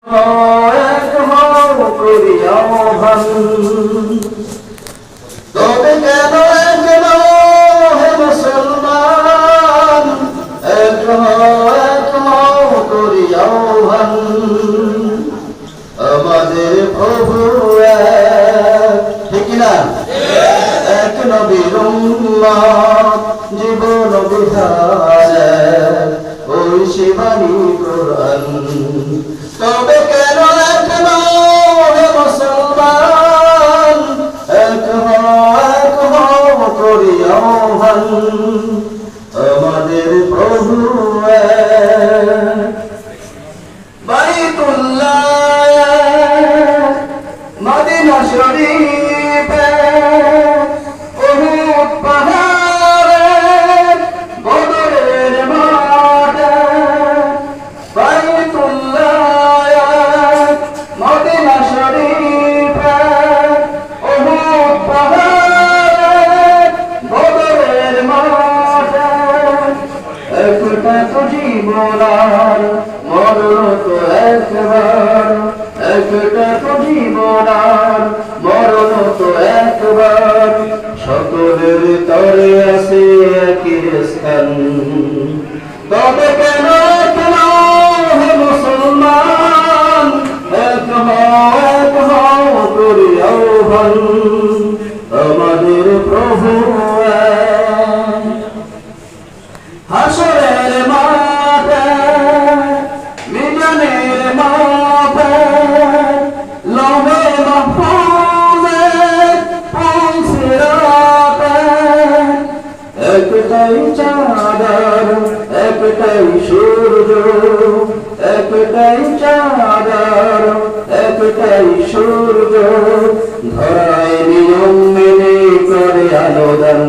এক হও করিয়া ভান, তবে কেন হে মুসলমান, এক হও করিয়া ভান। আমাদের প্রভু এক, ঠিক না? এক নবীর উম্মত, জীবন বিধান এক, ওই শিবানী কোরআন। তবে কেন এক হে মুসলমান, এক হও করিয়া ভান। আমাদের প্রভু এক, বাইতুল্লাহ এক, মদিনা শরীফ এক, উহুদ পাহাড় এক, বদরের মাঠ এক। বাইতুল্লাহ এক, মদিনা শরীফ এক, উহুদ পাহাড় এক, বদরের মাঠ এক। একটা তো জীবন আর মরণ তো একবার, একটা তো জীবন আর মরণ তো একবার। সকলের তরে আছে একই স্থান, তবে কেন হে মুসলমান, এক হও করিয়া ভান। আমাদের প্রভু এক, হাসরের মাঠে মিজানের মাঠে লৌহে মাহফুজে পুলসিরাতে। একটাই চাঁদর একটাই সূর্য, একটাই চাঁদর একটাই সূর্য। ধরায় নিয়ম মেনে করে আলোদান,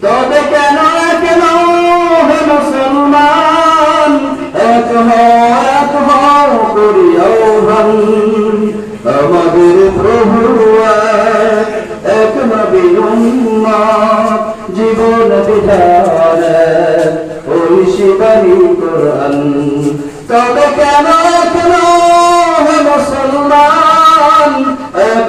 তবে কেন হে মুসলমান, এক হও করিয়া ভান। আমাদের প্রভু এক নবীর উম্মত, জীবন বিধান এক, ওই শিবানী কোরআন। তবে কেন হে মুসলমান, এক